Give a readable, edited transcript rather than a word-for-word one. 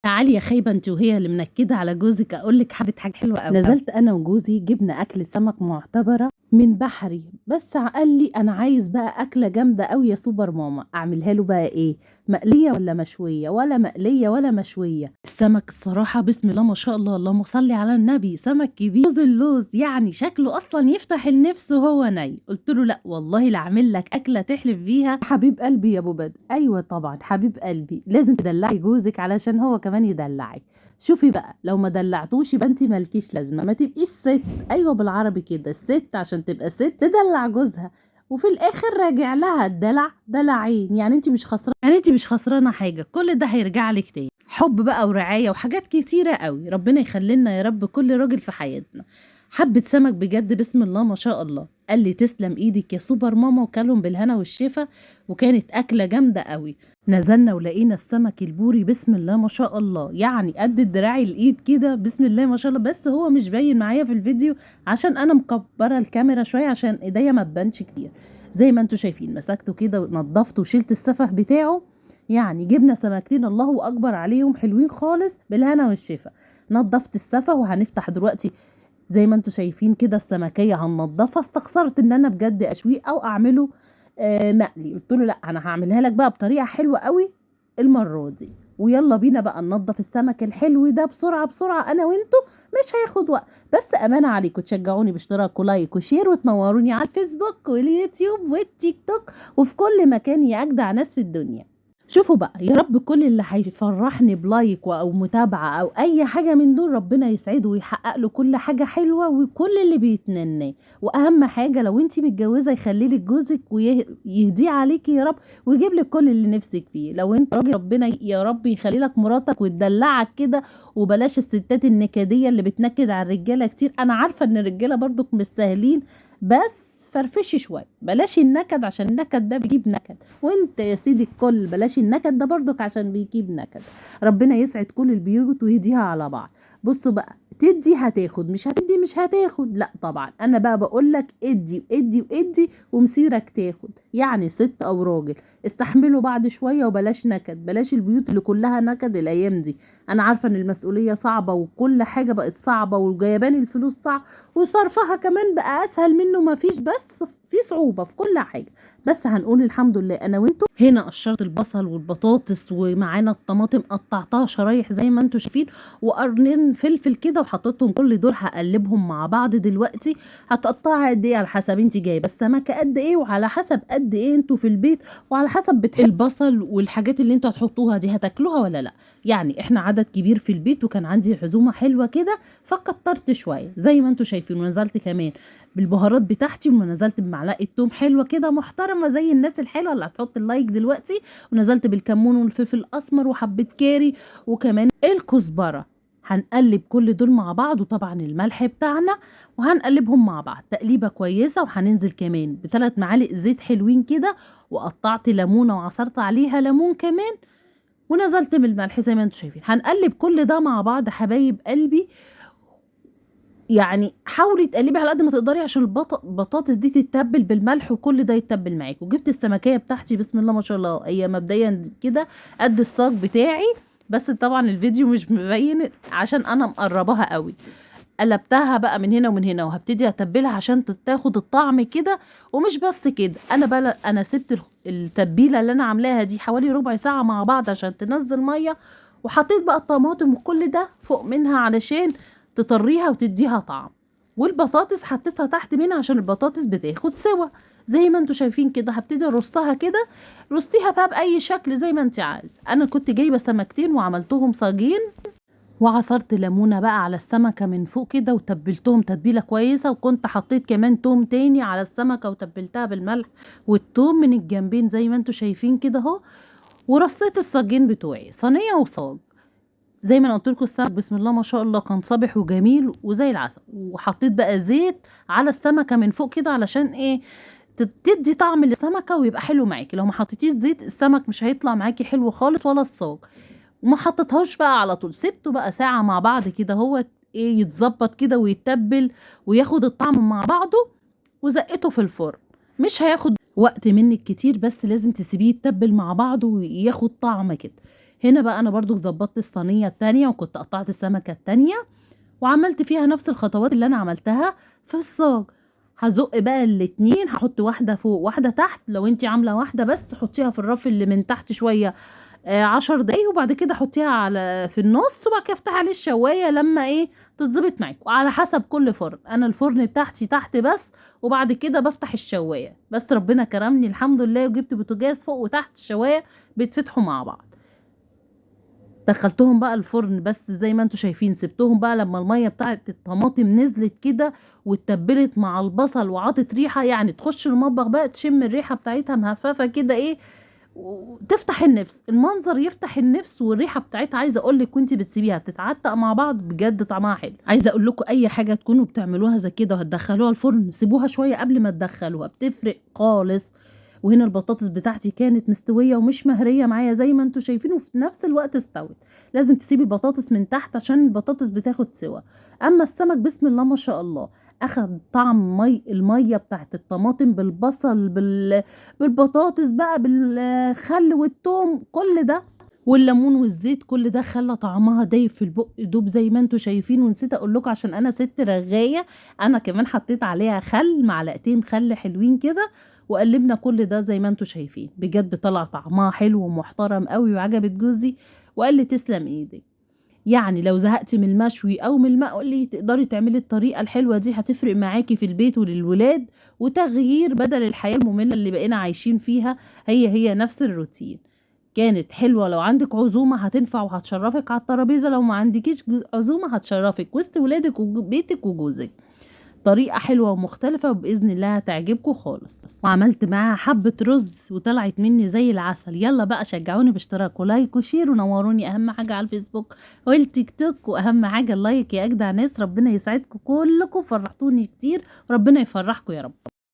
تعالي يا خايبة انت وهي اللي منكدة على جوزك، اقول لك حبة حاجة حلوة قوي. نزلت انا وجوزي جبنا اكل سمك معتبرة من بحري، بس قال لي انا عايز بقى اكلة جامدة قوي يا سوبر ماما. اعملها له بقى ايه؟ مقلية ولا مشوية؟ ولا مقلية ولا مشوية. السمك الصراحة بسم الله ما شاء الله، اللهم صل على النبي، سمك كبير لوز اللوز، يعني شكله اصلا يفتح النفس وهو ني. قلت له لا والله لا اعمل لك اكلة تحلف بيها. حبيب قلبي يا ابو بدر، ايوه طبعا حبيب قلبي، لازم تدلعي جوزك علشان هو كمان يدلعك. شوفي بقى لو ما دلعتوش يبقى انت مالكيش لازمه، ما تبقيش ست. ايوه بالعربي كده، الست عشان تبقى ست تدلع جوزها، وفي الاخر راجع لها الدلع دلعين. يعني انت مش خسرانه، يعني انت مش خسرانه حاجه، كل ده هيرجع لك تاني، حب بقى ورعايه وحاجات كتيره قوي. ربنا يخلينا يا رب كل راجل في حياتنا. حبة سمك بجد بسم الله ما شاء الله. قال لي تسلم ايدك يا سوبر ماما، وكلهم بالهنا والشفا، وكانت اكله جامده قوي. نزلنا ولقينا السمك البوري بسم الله ما شاء الله، يعني قد الدراع الايد كده بسم الله ما شاء الله، بس هو مش باين معايا في الفيديو عشان انا مكبره الكاميرا شويه عشان ايديا ما تبانش كتير. زي ما انتوا شايفين مسكته كده ونضفته وشلت السفح بتاعه. يعني جبنا سمكتين الله اكبر عليهم حلوين خالص بالهنا والشفا. نضفت السفح وهنفتح دلوقتي زي ما انتوا شايفين كده السمكيه هننضفها. استخسرت ان انا بجد اشويه او اعمله مقلي. قلت له لا انا هعملها لك بقى بطريقه حلوه قوي المره دي، ويلا بينا بقى ننضف السمك الحلو ده بسرعه بسرعه انا وانتوا، مش هياخد وقت. بس امانه عليكم تشجعوني باشتراك ولايك وشير وتنوروني على الفيسبوك واليوتيوب والتيك توك وفي كل مكان يا اجدع ناس في الدنيا. شوفوا بقى يا رب كل اللي هيفرحني بلايك او متابعه او اي حاجه من دول ربنا يسعده ويحقق له كل حاجه حلوه وكل اللي بيتمناه. واهم حاجه لو انتي متجوزه يخلي لك جوزك ويهديه عليكي يا رب، ويجيب لك كل اللي نفسك فيه. لو انت راجل ربنا يا رب يخلي لك مراتك وتدلعك كده، وبلاش الستات النكديه اللي بتنكد على الرجاله كتير. انا عارفه ان الرجاله برضك مش سهلين، بس فرفشي شويه، بلاش النكد عشان النكد ده بيجيب نكد. وانت يا سيدي الكل بلاش النكد ده برضك عشان بيجيب نكد. ربنا يسعد كل البيوت ويهديها على بعض. بصوا بقى، تدي هتاخد، مش هتدي مش هتاخد. لا طبعا انا بقى بقول لك ادي وادي وادي ومسيرك تاخد. يعني ست او راجل استحملوا بعض شويه وبلاش نكد، بلاش البيوت اللي كلها نكد الايام دي. انا عارفه ان المسؤوليه صعبه وكل حاجه بقت صعبه وجايبان الفلوس صعب وصرفها كمان بقى اسهل منه ما فيش، بس في صعوبه في كل حاجه. بس هنقول الحمد لله انا وانتم. هنا قشرت البصل والبطاطس ومعانا الطماطم قطعتها شرايح زي ما انتم شايفين، وقرنين فلفل كده وحطيتهم كل دول هقلبهم مع بعض دلوقتي. هتقطعها قد ايه على حسب انت جايبه السمكه قد ايه، وعلى حسب قد ايه انتوا في البيت، وعلى حسب البصل والحاجات اللي انتوا هتحطوها دي هتاكلوها ولا لا. يعني احنا عدد كبير في البيت وكان عندي عزومه حلوه كده فكترت شويه زي ما انتوا شايفين، ونزلت كمان بالبهارات بتاعتي، ونزلت بمعلقه توم حلوه كده محترمه زي الناس الحلوه اللي هتحط اللايك دلوقتي، ونزلت بالكمون والفلفل الاسمر وحبه كاري وكمان الكزبره. هنقلب كل دول مع بعض، وطبعا الملح بتاعنا، وهنقلبهم مع بعض تقليبه كويسه. وهننزل كمان ب3 معالق زيت حلوين كده، وقطعت ليمونه وعصرت عليها ليمون كمان، ونزلت بالملح زي ما انتم شايفين. هنقلب كل ده مع بعض حبايب قلبي. يعني حاولي تقلبي على قد ما تقدري عشان البطاطس دي تتبل بالملح وكل ده يتبل معاكي. وجبت السمكيه بتاعتي بسم الله ما شاء الله، هي مبدئيا كده قد الصاج بتاعي، بس طبعا الفيديو مش مبين عشان انا مقرباها قوي. قلبتها بقى من هنا ومن هنا، وهبتدي اتبلها عشان تاخد الطعم كده. ومش بس كده، انا سبت التتبيله اللي انا عاملاها دي حوالي ربع ساعه مع بعض عشان تنزل ميه، وحطيت بقى الطماطم وكل ده فوق منها علشان تطريها وتديها طعم. والبطاطس حطيتها تحت منها عشان البطاطس بتاخد سوا زي ما انتوا شايفين كده. هبتدي ارصها كده، رصيها بقى باي شكل زي ما انت عايز. انا كنت جايبه سمكتين وعملتهم صاجين، وعصرت ليمونه بقى على السمكه من فوق كده وتبلتهم تتبيله كويسه. وكنت حطيت كمان توم تاني على السمكه وتبلتها بالملح والتوم من الجنبين زي ما انتوا شايفين كده اهو. ورصيت الصاجين بتوعي صينيه وصاج زي ما انا قلت لكم. السمك بسم الله ما شاء الله كان صابح وجميل وزي العسل. وحطيت بقى زيت على السمكه من فوق كده علشان ايه؟ تدي طعم للسمكه ويبقى حلو معاكي. لو ما حطيتيش زيت السمك مش هيطلع معاكي حلو خالص ولا الصاج. وما حطيتهاش بقى على طول، سبته بقى ساعه مع بعض كده هو ايه يتظبط كده ويتبل وياخد الطعم مع بعضه، وزقته في الفرن. مش هياخد وقت منك كتير، بس لازم تسيبيه يتبل مع بعضه وياخد طعم كده. هنا بقى انا برضو ظبطت الصينيه التانية، وكنت قطعت السمكه التانية وعملت فيها نفس الخطوات اللي انا عملتها في الصاج. هزق بقى الاتنين، هحط واحده فوق واحده تحت. لو انتي عامله واحده بس حطيها في الرف اللي من تحت شويه 10 دقايق، وبعد كده حطيها على في النص، وبعد كده افتحي عليه الشوايه لما تتظبط معاك. وعلى حسب كل فرن، انا الفرن بتاعتي تحت بس، وبعد كده بفتح الشوايه بس. ربنا كرمني الحمد لله وجبت بوتاجاز فوق وتحت الشوايه بيتفتحوا مع بعض. دخلتهم بقى الفرن بس زي ما انتوا شايفين، سبتهم بقى لما الميه بتاعت الطماطم نزلت كده واتبلت مع البصل وعطت ريحه، يعني تخش المطبخ بقى تشم الريحه بتاعتها مهففه كده وتفتح النفس. المنظر يفتح النفس، والريحه بتاعتها عايزه اقول لك وانت بتسيبيها بتتعتق مع بعض بجد طعمها حلو. عايزه اقول لكم اي حاجه تكونوا بتعملوها زي كده وهتدخلوها الفرن سيبوها شويه قبل ما تدخلوها، بتفرق خالص. وهنا البطاطس بتاعتي كانت مستويه ومش مهريه معايا زي ما انتوا شايفين، وفي نفس الوقت استوت. لازم تسيبي البطاطس من تحت عشان البطاطس بتاخد سوا. اما السمك بسم الله ما شاء الله اخد طعم الميه بتاعت الطماطم بالبصل بالبطاطس بقى بالخل والثوم كل ده والليمون والزيت، كل ده خلى طعمها دايب في البق دوب زي ما انتوا شايفين. ونسيت اقول لكم عشان انا ست رغايه، انا كمان حطيت عليها خل، معلقتين خل حلوين كده، وقلبنا كل ده زي ما انتوا شايفين. بجد طلع طعمها حلو ومحترم قوي وعجبت جوزي وقال لي تسلم ايدك. يعني لو زهقتي من المشوي او من المقلي تقدري تعملي الطريقه الحلوه دي، هتفرق معاكي في البيت وللولاد، وتغيير بدل الحياه الممله اللي بقينا عايشين فيها. هي نفس الروتين. كانت حلوه، لو عندك عزومه هتنفع وهتشرفك على الترابيزه، لو ما عندكيش عزومه هتشرفك وسط ولادك وبيتك وجوزك. طريقة حلوة ومختلفة وبإذن الله هتعجبكم خالص. وعملت معاها حبة رز وطلعت مني زي العسل. يلا بقى شجعوني باشتراك ولايك وشير، ونوروني أهم حاجة على الفيسبوك والتيك توك، وأهم حاجة اللايك يا أجدع ناس. ربنا يسعدكم كلكم، فرحتوني كتير وربنا يفرحكم يا رب.